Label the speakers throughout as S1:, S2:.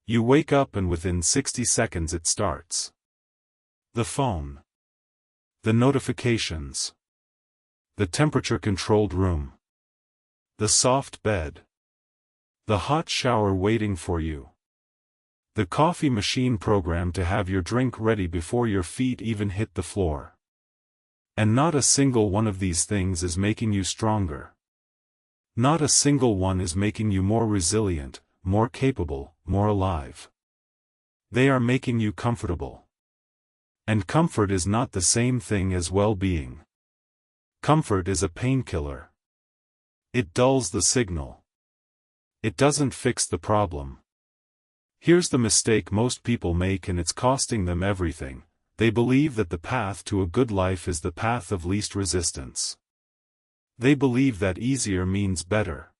S1: You wake up and within 60 seconds it starts. The phone. The notifications. The temperature-controlled room. The soft bed. The hot shower waiting for you. The coffee machine programmed to have your drink ready before your feet even hit the floor. And not a single one of these things is making you stronger. Not a single one is making you more resilient, more capable, more alive. They are making you comfortable. And comfort is not the same thing as well-being. Comfort is a painkiller. It dulls the signal. It doesn't fix the problem. Here's the mistake most people make, and it's costing them everything. They believe that the path to a good life is the path of least resistance. They believe that easier means better.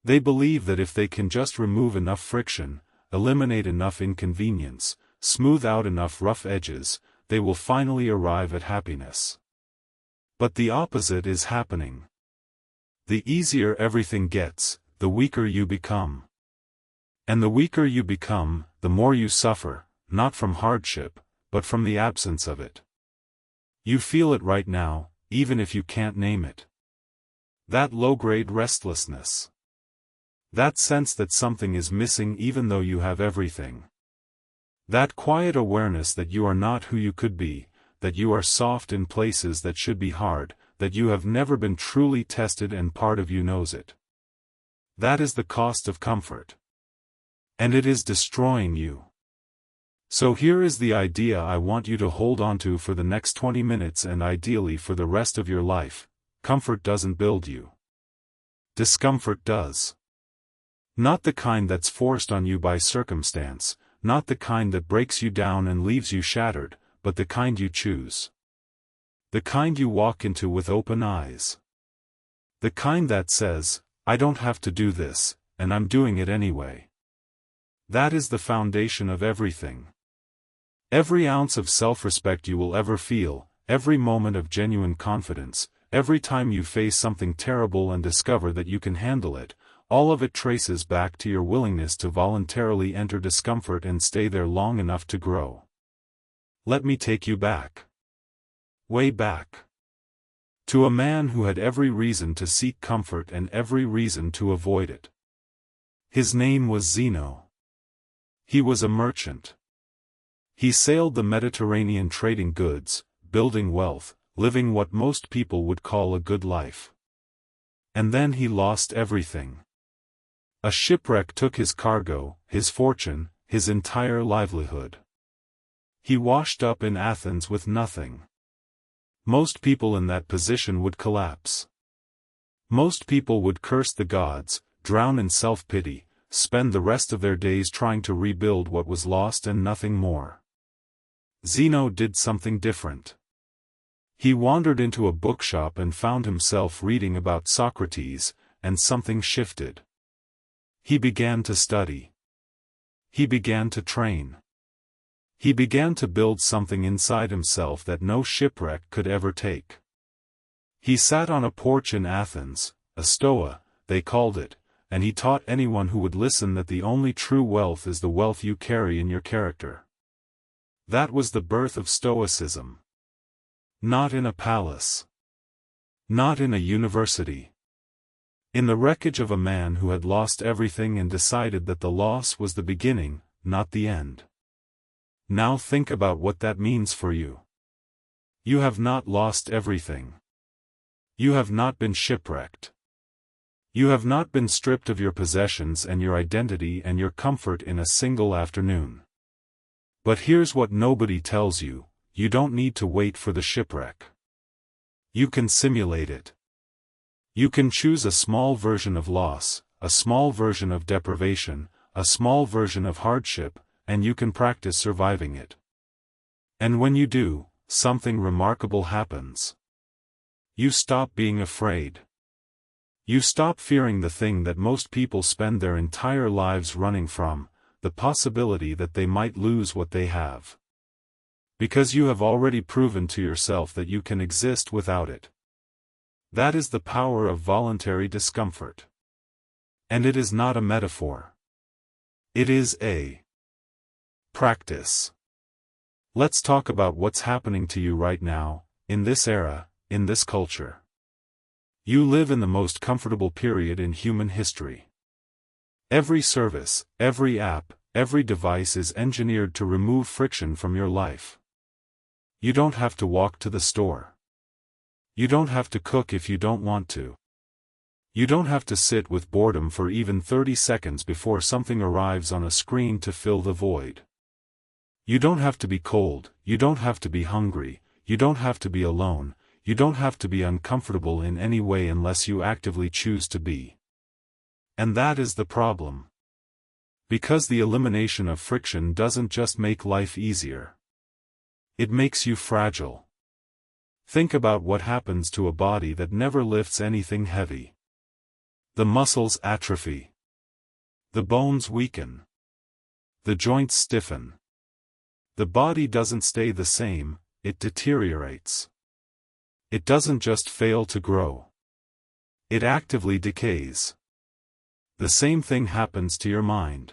S1: They believe that if they can just remove enough friction, eliminate enough inconvenience, smooth out enough rough edges, they will finally arrive at happiness. But the opposite is happening. The easier everything gets, the weaker you become. And the weaker you become, the more you suffer, not from hardship, but from the absence of it. You feel it right now, even if you can't name it. That low-grade restlessness. That sense that something is missing even though you have everything. That quiet awareness that you are not who you could be, that you are soft in places that should be hard, that you have never been truly tested and part of you knows it. That is the cost of comfort. And it is destroying you. So here is the idea I want you to hold on to for the next 20 minutes and ideally for the rest of your life. Comfort doesn't build you. Discomfort does. Not the kind that's forced on you by circumstance, not the kind that breaks you down and leaves you shattered, but the kind you choose. The kind you walk into with open eyes. The kind that says, I don't have to do this, and I'm doing it anyway. That is the foundation of everything. Every ounce of self-respect you will ever feel, every moment of genuine confidence, every time you face something terrible and discover that you can handle it, all of it traces back to your willingness to voluntarily enter discomfort and stay there long enough to grow. Let me take you back. Way back. To a man who had every reason to seek comfort and every reason to avoid it. His name was Zeno. He was a merchant. He sailed the Mediterranean trading goods, building wealth, living what most people would call a good life. And then he lost everything. A shipwreck took his cargo, his fortune, his entire livelihood. He washed up in Athens with nothing. Most people in that position would collapse. Most people would curse the gods, drown in self-pity, spend the rest of their days trying to rebuild what was lost and nothing more. Zeno did something different. He wandered into a bookshop and found himself reading about Socrates, and something shifted. He began to study. He began to train. He began to build something inside himself that no shipwreck could ever take. He sat on a porch in Athens, a stoa, they called it, and he taught anyone who would listen that the only true wealth is the wealth you carry in your character. That was the birth of Stoicism. Not in a palace. Not in a university. In the wreckage of a man who had lost everything and decided that the loss was the beginning, not the end. Now think about what that means for you. You have not lost everything. You have not been shipwrecked. You have not been stripped of your possessions and your identity and your comfort in a single afternoon. But here's what nobody tells you, you don't need to wait for the shipwreck. You can simulate it. You can choose a small version of loss, a small version of deprivation, a small version of hardship, and you can practice surviving it. And when you do, something remarkable happens. You stop being afraid. You stop fearing the thing that most people spend their entire lives running from, the possibility that they might lose what they have. Because you have already proven to yourself that you can exist without it. That is the power of voluntary discomfort. And it is not a metaphor. It is a practice. Let's talk about what's happening to you right now, in this era, in this culture. You live in the most comfortable period in human history. Every service, every app, every device is engineered to remove friction from your life. You don't have to walk to the store. You don't have to cook if you don't want to. You don't have to sit with boredom for even 30 seconds before something arrives on a screen to fill the void. You don't have to be cold, you don't have to be hungry, you don't have to be alone, you don't have to be uncomfortable in any way unless you actively choose to be. And that is the problem. Because the elimination of friction doesn't just make life easier. It makes you fragile. Think about what happens to a body that never lifts anything heavy. The muscles atrophy. The bones weaken. The joints stiffen. The body doesn't stay the same, it deteriorates. It doesn't just fail to grow. It actively decays. The same thing happens to your mind.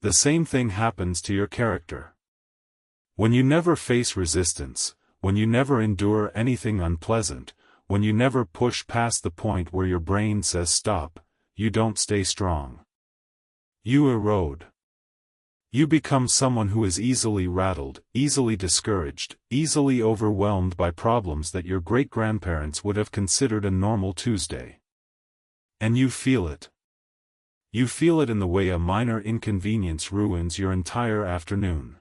S1: The same thing happens to your character. When you never face resistance, when you never endure anything unpleasant, when you never push past the point where your brain says stop, you don't stay strong. You erode. You become someone who is easily rattled, easily discouraged, easily overwhelmed by problems that your great-grandparents would have considered a normal Tuesday. And you feel it. You feel it in the way a minor inconvenience ruins your entire afternoon.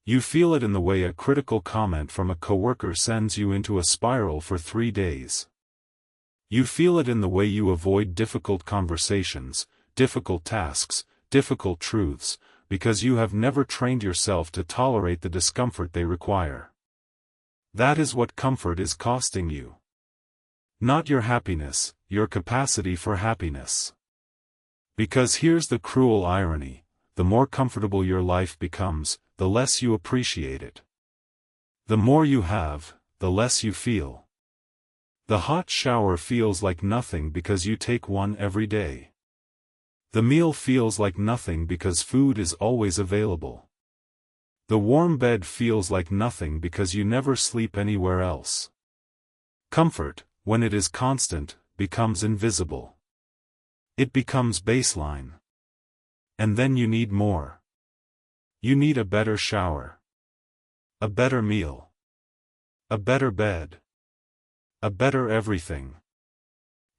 S1: You feel it in the way a critical comment from a coworker sends you into a spiral for 3 days. You feel it in the way you avoid difficult conversations, difficult tasks, difficult truths, because you have never trained yourself to tolerate the discomfort they require. That is what comfort is costing you. Not your happiness, your capacity for happiness. Because here's the cruel irony, the more comfortable your life becomes, the less you appreciate it. The more you have, the less you feel. The hot shower feels like nothing because you take one every day. The meal feels like nothing because food is always available. The warm bed feels like nothing because you never sleep anywhere else. Comfort, when it is constant, becomes invisible. It becomes baseline. And then you need more. You need a better shower. A better meal. A better bed. A better everything.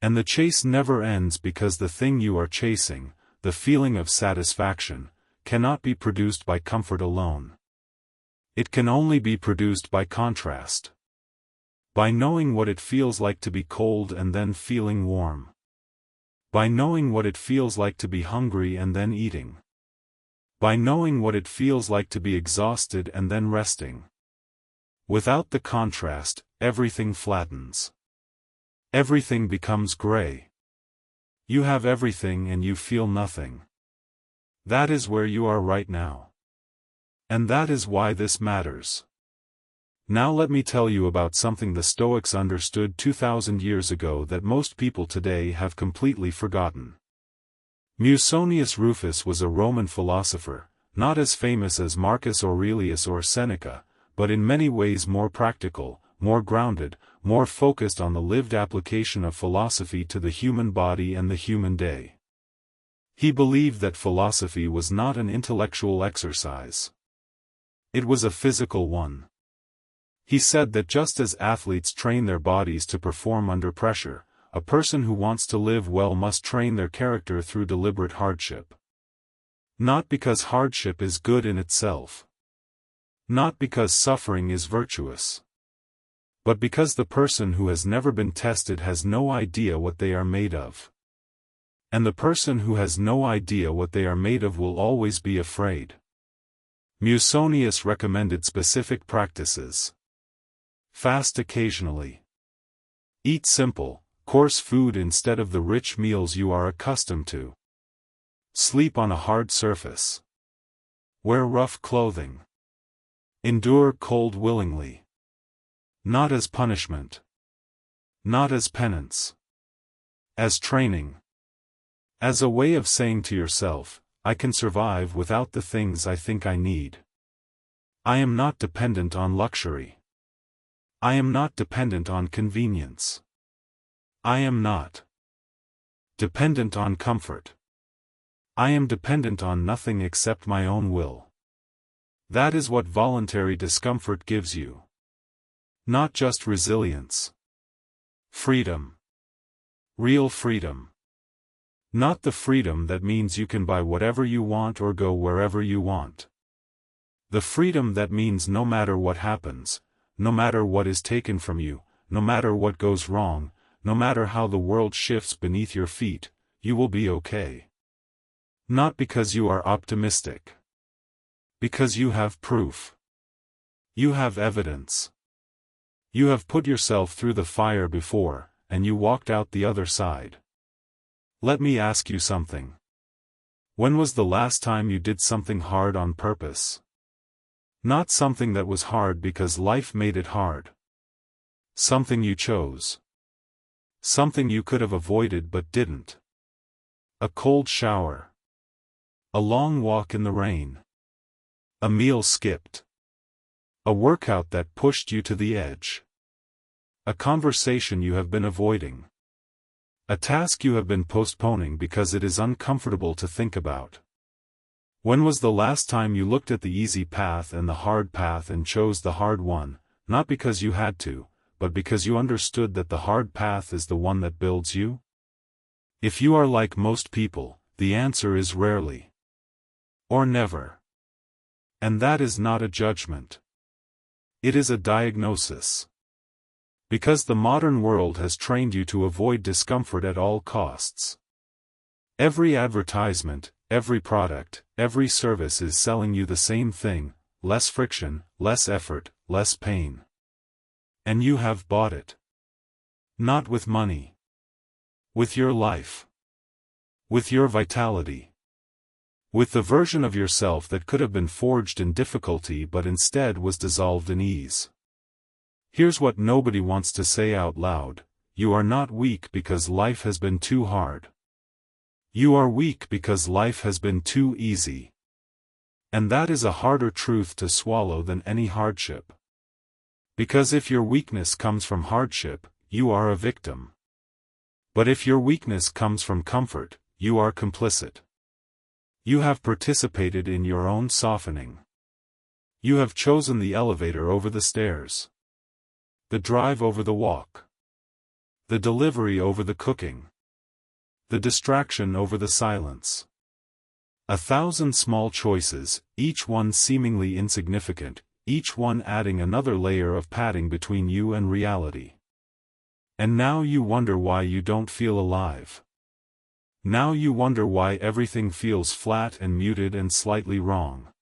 S1: And the chase never ends because the thing you are chasing, the feeling of satisfaction, cannot be produced by comfort alone. It can only be produced by contrast. By knowing what it feels like to be cold and then feeling warm. By knowing what it feels like to be hungry and then eating. By knowing what it feels like to be exhausted and then resting. Without the contrast, everything flattens. Everything becomes gray. You have everything and you feel nothing. That is where you are right now. And that is why this matters. Now let me tell you about something the Stoics understood 2,000 years ago that most people today have completely forgotten. Musonius Rufus was a Roman philosopher, not as famous as Marcus Aurelius or Seneca, but in many ways more practical, more grounded, more focused on the lived application of philosophy to the human body and the human day. He believed that philosophy was not an intellectual exercise. It was a physical one. He said that just as athletes train their bodies to perform under pressure, a person who wants to live well must train their character through deliberate hardship. Not because hardship is good in itself. Not because suffering is virtuous. But because the person who has never been tested has no idea what they are made of. And the person who has no idea what they are made of will always be afraid. Musonius recommended specific practices. Fast occasionally. Eat simple, coarse food instead of the rich meals you are accustomed to. Sleep on a hard surface. Wear rough clothing. Endure cold willingly. Not as punishment. Not as penance. As training. As a way of saying to yourself, I can survive without the things I think I need. I am not dependent on luxury. I am not dependent on convenience. I am not dependent on comfort. I am dependent on nothing except my own will. That is what voluntary discomfort gives you. Not just resilience. Freedom. Real freedom. Not the freedom that means you can buy whatever you want or go wherever you want. The freedom that means no matter what happens, no matter what is taken from you, no matter what goes wrong, no matter how the world shifts beneath your feet, you will be okay. Not because you are optimistic. Because you have proof. You have evidence. You have put yourself through the fire before, and you walked out the other side. Let me ask you something. When was the last time you did something hard on purpose? Not something that was hard because life made it hard. Something you chose. Something you could have avoided but didn't. A cold shower. A long walk in the rain. A meal skipped. A workout that pushed you to the edge. A conversation you have been avoiding. A task you have been postponing because it is uncomfortable to think about. When was the last time you looked at the easy path and the hard path and chose the hard one, not because you had to, but because you understood that the hard path is the one that builds you? If you are like most people, the answer is rarely. Or never. And that is not a judgment. It is a diagnosis. Because the modern world has trained you to avoid discomfort at all costs. Every advertisement, every product, every service is selling you the same thing: less friction, less effort, less pain. And you have bought it. Not with money. With your life. With your vitality. With the version of yourself that could have been forged in difficulty but instead was dissolved in ease. Here's what nobody wants to say out loud: you are not weak because life has been too hard. You are weak because life has been too easy. And that is a harder truth to swallow than any hardship. Because if your weakness comes from hardship, you are a victim. But if your weakness comes from comfort, you are complicit. You have participated in your own softening. You have chosen the elevator over the stairs. The drive over the walk. The delivery over the cooking. The distraction over the silence. 1,000 small choices, each one seemingly insignificant, each one adding another layer of padding between you and reality. And now you wonder why you don't feel alive. Now you wonder why everything feels flat and muted and slightly wrong.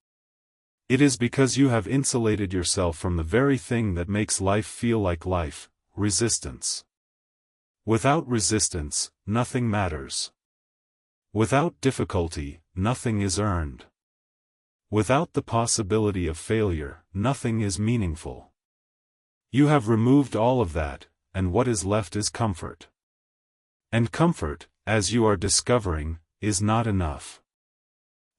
S1: It is because you have insulated yourself from the very thing that makes life feel like life: resistance. Without resistance, nothing matters. Without difficulty, nothing is earned. Without the possibility of failure, nothing is meaningful. You have removed all of that, and what is left is comfort. And comfort, as you are discovering, is not enough.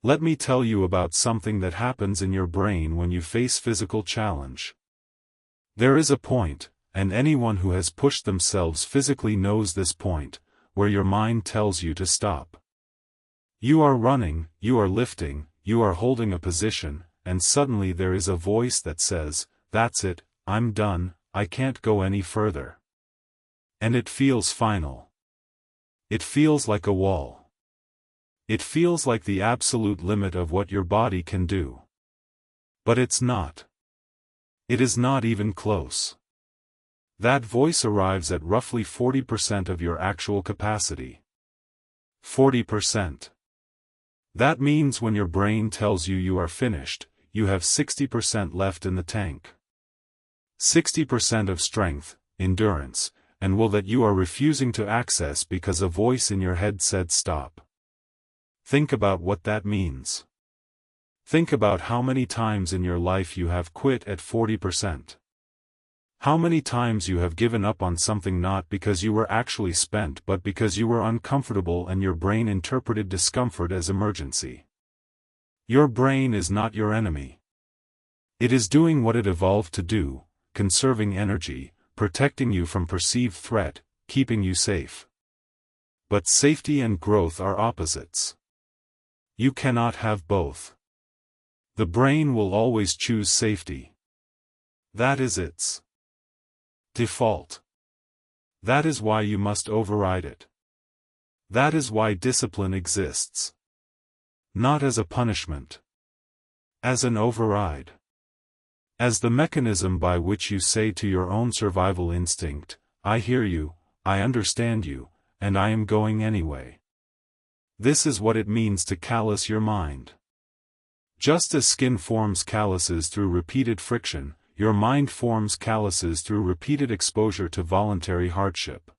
S1: Let me tell you about something that happens in your brain when you face physical challenge. There is a point, and anyone who has pushed themselves physically knows this point, where your mind tells you to stop. You are running, you are lifting, you are holding a position, and suddenly there is a voice that says, "That's it, I'm done, I can't go any further." And it feels final. It feels like a wall. It feels like the absolute limit of what your body can do. But it's not. It is not even close. That voice arrives at roughly 40% of your actual capacity. 40%. That means when your brain tells you you are finished, you have 60% left in the tank. 60% of strength, endurance, and will that you are refusing to access because a voice in your head said stop. Think about what that means. Think about how many times in your life you have quit at 40%. How many times you have given up on something not because you were actually spent but because you were uncomfortable and your brain interpreted discomfort as emergency. Your brain is not your enemy. It is doing what it evolved to do, conserving energy, protecting you from perceived threat, keeping you safe. But safety and growth are opposites. You cannot have both. The brain will always choose safety. That is its default. That is why you must override it. That is why discipline exists. Not as a punishment. As an override. As the mechanism by which you say to your own survival instinct, I hear you, I understand you, and I am going anyway. This is what it means to callous your mind. Just as skin forms calluses through repeated friction, your mind forms calluses through repeated exposure to voluntary hardship.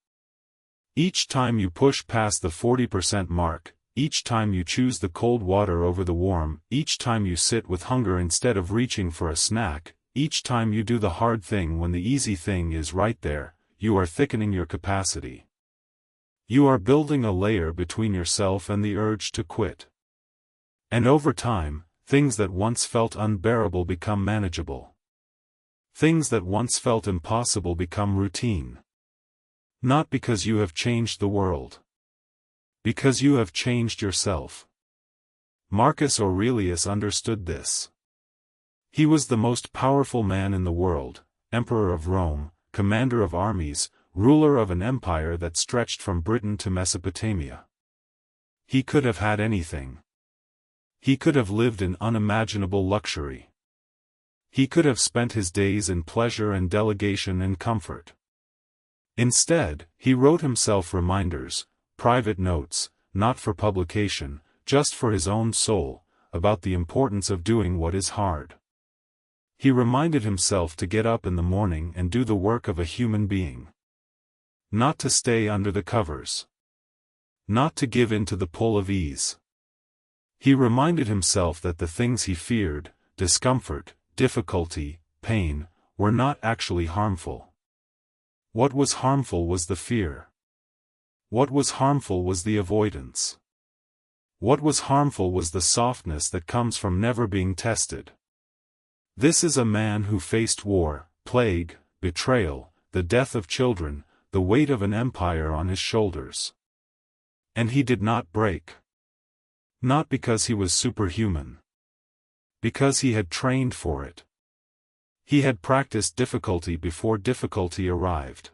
S1: Each time you push past the 40% mark, each time you choose the cold water over the warm, each time you sit with hunger instead of reaching for a snack, each time you do the hard thing when the easy thing is right there, you are thickening your capacity. You are building a layer between yourself and the urge to quit. And over time, things that once felt unbearable become manageable. Things that once felt impossible become routine. Not because you have changed the world. Because you have changed yourself. Marcus Aurelius understood this. He was the most powerful man in the world, emperor of Rome, commander of armies, ruler of an empire that stretched from Britain to Mesopotamia. He could have had anything. He could have lived in unimaginable luxury. He could have spent his days in pleasure and delegation and comfort. Instead, he wrote himself reminders, private notes, not for publication, just for his own soul, about the importance of doing what is hard. He reminded himself to get up in the morning and do the work of a human being. Not to stay under the covers. Not to give in to the pull of ease. He reminded himself that the things he feared, discomfort, difficulty, pain, were not actually harmful. What was harmful was the fear. What was harmful was the avoidance. What was harmful was the softness that comes from never being tested. This is a man who faced war, plague, betrayal, the death of children, the weight of an empire on his shoulders. And he did not break. Not because he was superhuman. Because he had trained for it. He had practiced difficulty before difficulty arrived.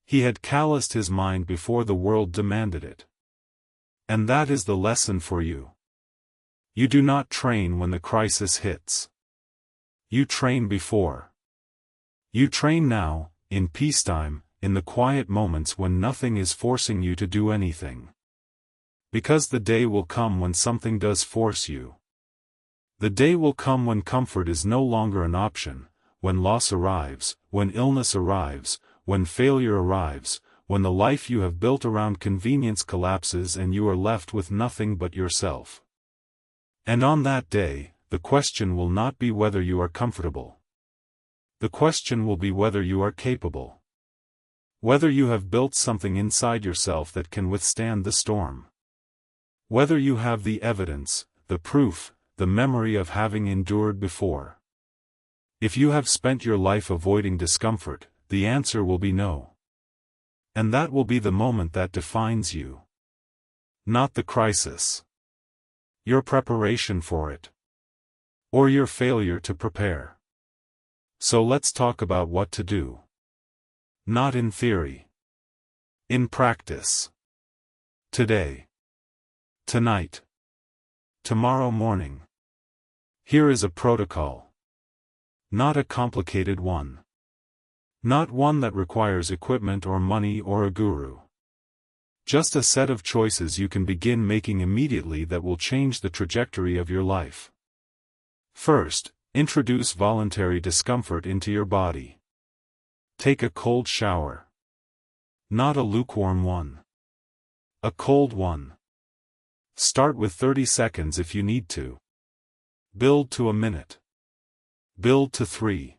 S1: He had calloused his mind before the world demanded it. And that is the lesson for you. You do not train when the crisis hits. You train before. You train now, in peacetime, in the quiet moments when nothing is forcing you to do anything. Because the day will come when something does force you. The day will come when comfort is no longer an option, when loss arrives, when illness arrives, when failure arrives, when the life you have built around convenience collapses and you are left with nothing but yourself. And on that day, the question will not be whether you are comfortable. The question will be whether you are capable. Whether you have built something inside yourself that can withstand the storm. Whether you have the evidence, the proof, the memory of having endured before. If you have spent your life avoiding discomfort, the answer will be no. And that will be the moment that defines you. Not the crisis. Your preparation for it. Or your failure to prepare. So let's talk about what to do. Not in theory. In practice. Today. Tonight. Tomorrow morning. Here is a protocol. Not a complicated one. Not one that requires equipment or money or a guru. Just a set of choices you can begin making immediately that will change the trajectory of your life. First, introduce voluntary discomfort into your body. Take a cold shower. Not a lukewarm one. A cold one. Start with 30 seconds if you need to. Build to a minute. Build to 3.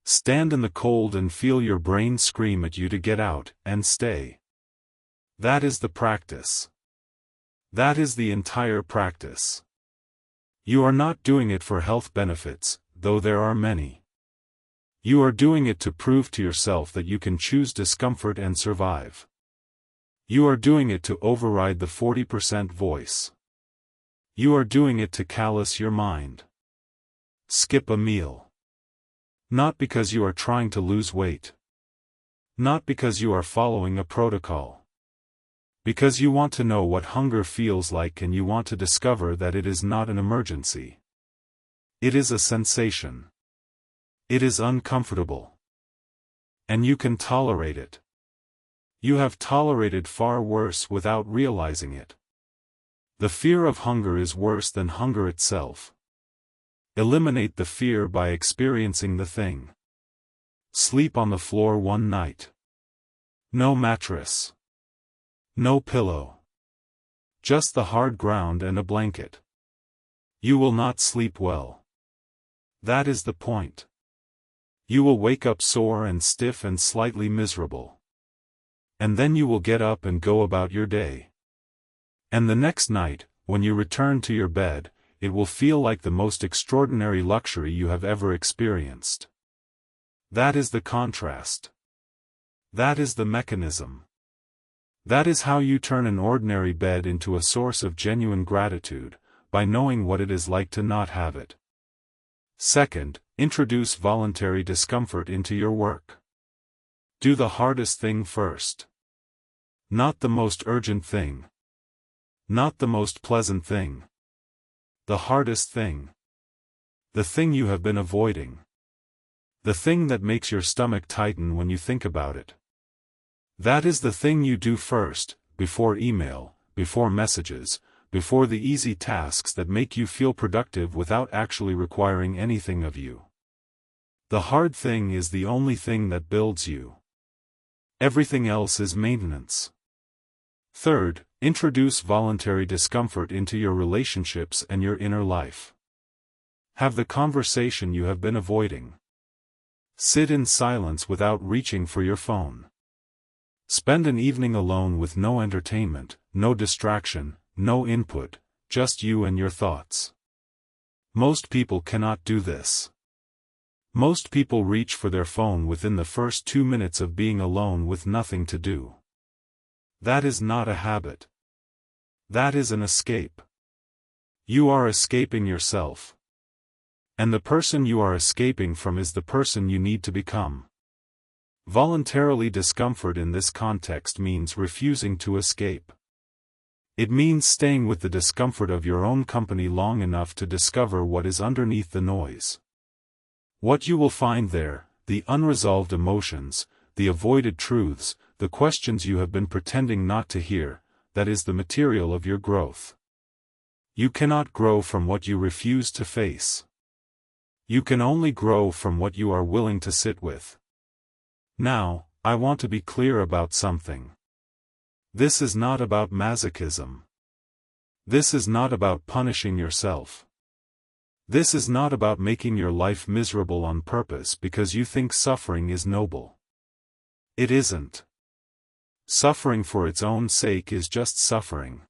S1: Stand in the cold and feel your brain scream at you to get out, and stay. That is the practice. That is the entire practice. You are not doing it for health benefits, though there are many. You are doing it to prove to yourself that you can choose discomfort and survive. You are doing it to override the 40% voice. You are doing it to callous your mind. Skip a meal. Not because you are trying to lose weight. Not because you are following a protocol. Because you want to know what hunger feels like and you want to discover that it is not an emergency. It is a sensation. It is uncomfortable. And you can tolerate it. You have tolerated far worse without realizing it. The fear of hunger is worse than hunger itself. Eliminate the fear by experiencing the thing. Sleep on the floor one night. No mattress. No pillow. Just the hard ground and a blanket. You will not sleep well. That is the point. You will wake up sore and stiff and slightly miserable. And then you will get up and go about your day. And the next night, when you return to your bed, it will feel like the most extraordinary luxury you have ever experienced. That is the contrast. That is the mechanism. That is how you turn an ordinary bed into a source of genuine gratitude, by knowing what it is like to not have it. Second, introduce voluntary discomfort into your work. Do the hardest thing first. Not the most urgent thing. Not the most pleasant thing. The hardest thing. The thing you have been avoiding. The thing that makes your stomach tighten when you think about it. That is the thing you do first, before email, before messages, before the easy tasks that make you feel productive without actually requiring anything of you. The hard thing is the only thing that builds you. Everything else is maintenance. Third, introduce voluntary discomfort into your relationships and your inner life. Have the conversation you have been avoiding. Sit in silence without reaching for your phone. Spend an evening alone with no entertainment, no distraction, no input, just you and your thoughts. Most people cannot do this. Most people reach for their phone within the first 2 minutes of being alone with nothing to do. That is not a habit. That is an escape. You are escaping yourself. And the person you are escaping from is the person you need to become. Voluntarily discomfort in this context means refusing to escape. It means staying with the discomfort of your own company long enough to discover what is underneath the noise. What you will find there, the unresolved emotions, the avoided truths, the questions you have been pretending not to hear, that is the material of your growth. You cannot grow from what you refuse to face. You can only grow from what you are willing to sit with. Now, I want to be clear about something. This is not about masochism. This is not about punishing yourself. This is not about making your life miserable on purpose because you think suffering is noble. It isn't. Suffering for its own sake is just suffering.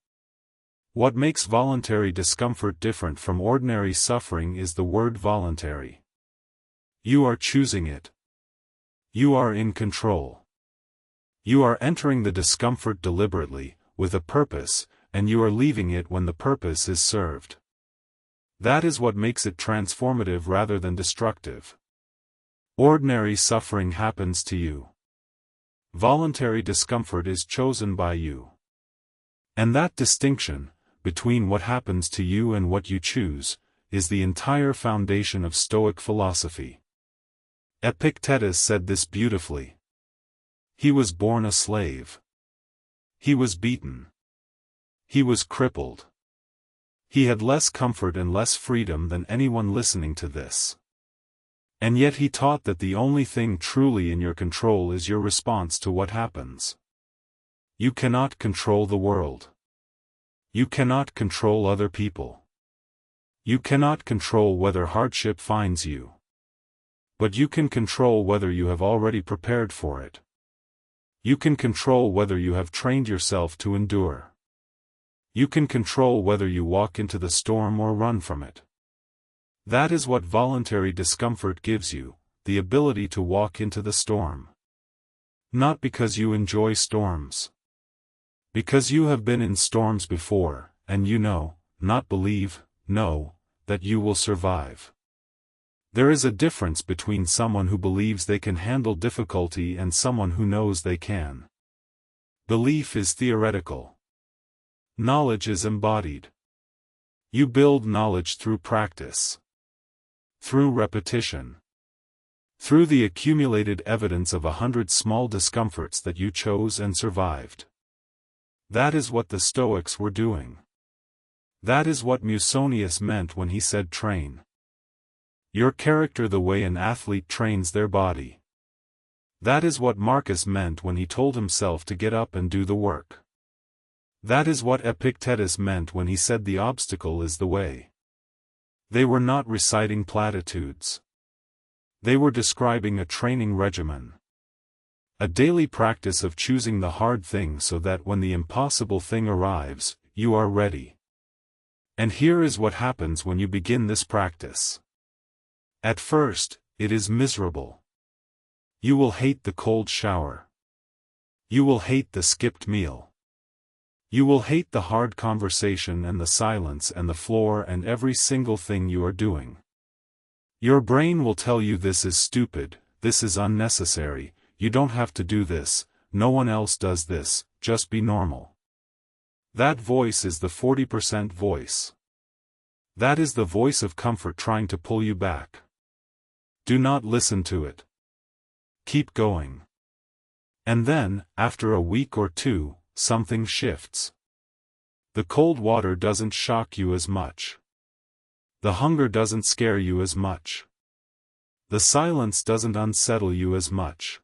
S1: What makes voluntary discomfort different from ordinary suffering is the word voluntary. You are choosing it. You are in control. You are entering the discomfort deliberately, with a purpose, and you are leaving it when the purpose is served. That is what makes it transformative rather than destructive. Ordinary suffering happens to you. Voluntary discomfort is chosen by you. And that distinction, between what happens to you and what you choose, is the entire foundation of Stoic philosophy. Epictetus said this beautifully. He was born a slave. He was beaten. He was crippled. He had less comfort and less freedom than anyone listening to this. And yet he taught that the only thing truly in your control is your response to what happens. You cannot control the world. You cannot control other people. You cannot control whether hardship finds you. But you can control whether you have already prepared for it. You can control whether you have trained yourself to endure. You can control whether you walk into the storm or run from it. That is what voluntary discomfort gives you, the ability to walk into the storm. Not because you enjoy storms. Because you have been in storms before, and you know, not believe, know, that you will survive. There is a difference between someone who believes they can handle difficulty and someone who knows they can. Belief is theoretical. Knowledge is embodied. You build knowledge through practice. Through repetition. Through the accumulated evidence of 100 small discomforts that you chose and survived. That is what the Stoics were doing. That is what Musonius meant when he said train your character the way an athlete trains their body. That is what Marcus meant when he told himself to get up and do the work. That is what Epictetus meant when he said the obstacle is the way. They were not reciting platitudes. They were describing a training regimen. A daily practice of choosing the hard thing so that when the impossible thing arrives, you are ready. And here is what happens when you begin this practice. At first, it is miserable. You will hate the cold shower. You will hate the skipped meal. You will hate the hard conversation and the silence and the floor and every single thing you are doing. Your brain will tell you this is stupid, this is unnecessary, you don't have to do this, no one else does this, just be normal. That voice is the 40% voice. That is the voice of comfort trying to pull you back. Do not listen to it. Keep going. And then, after a week or two, something shifts. The cold water doesn't shock you as much. The hunger doesn't scare you as much. The silence doesn't unsettle you as much.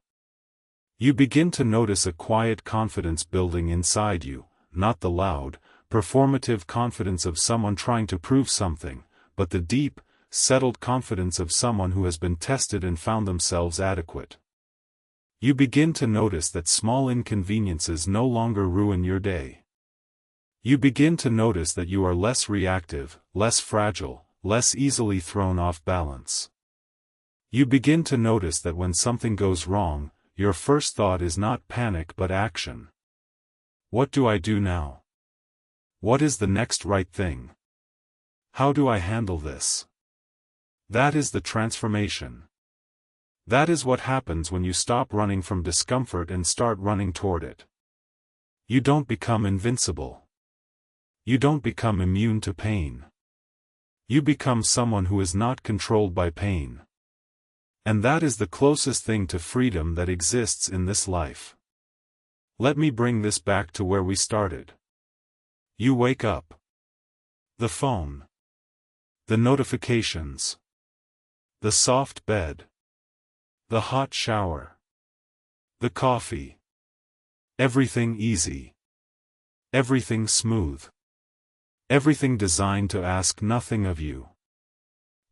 S1: You begin to notice a quiet confidence building inside you, not the loud, performative confidence of someone trying to prove something, but the deep, settled confidence of someone who has been tested and found themselves adequate. You begin to notice that small inconveniences no longer ruin your day. You begin to notice that you are less reactive, less fragile, less easily thrown off balance. You begin to notice that when something goes wrong, your first thought is not panic but action. What do I do now? What is the next right thing? How do I handle this? That is the transformation. That is what happens when you stop running from discomfort and start running toward it. You don't become invincible. You don't become immune to pain. You become someone who is not controlled by pain. And that is the closest thing to freedom that exists in this life. Let me bring this back to where we started. You wake up. The phone. The notifications. The soft bed. The hot shower. The coffee. Everything easy. Everything smooth. Everything designed to ask nothing of you.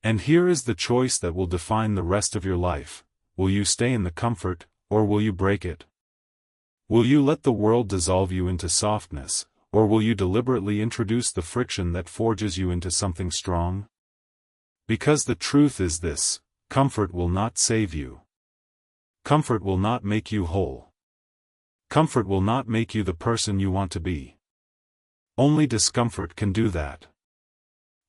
S1: And here is the choice that will define the rest of your life. Will you stay in the comfort, or will you break it? Will you let the world dissolve you into softness, or will you deliberately introduce the friction that forges you into something strong? Because the truth is this, comfort will not save you. Comfort will not make you whole. Comfort will not make you the person you want to be. Only discomfort can do that.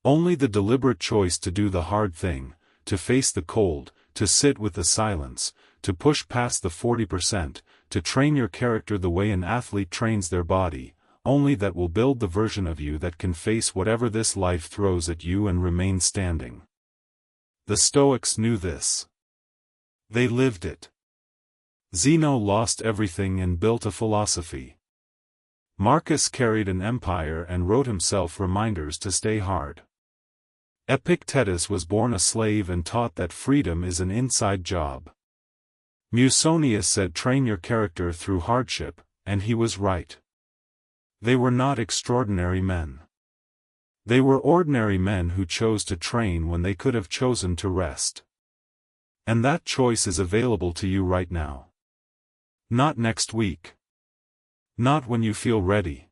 S1: Only the deliberate choice to do the hard thing, to face the cold, to sit with the silence, to push past the 40%, to train your character the way an athlete trains their body, only that will build the version of you that can face whatever this life throws at you and remain standing. The Stoics knew this. They lived it. Zeno lost everything and built a philosophy. Marcus carried an empire and wrote himself reminders to stay hard. Epictetus was born a slave and taught that freedom is an inside job. Musonius said train your character through hardship, and he was right. They were not extraordinary men. They were ordinary men who chose to train when they could have chosen to rest. And that choice is available to you right now. Not next week. Not when you feel ready.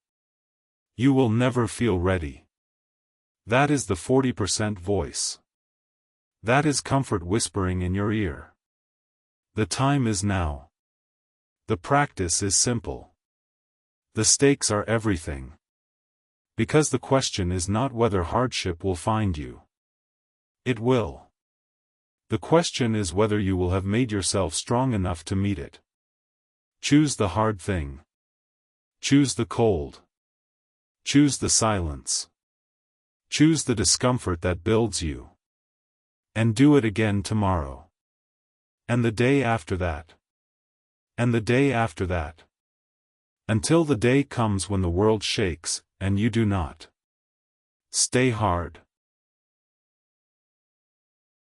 S1: You will never feel ready. That is the 40% voice. That is comfort whispering in your ear. The time is now. The practice is simple. The stakes are everything. Because the question is not whether hardship will find you. It will. The question is whether you will have made yourself strong enough to meet it. Choose the hard thing. Choose the cold. Choose the silence. Choose the discomfort that builds you. And do it again tomorrow. And the day after that. And the day after that. Until the day comes when the world shakes, and you do not. Stay hard.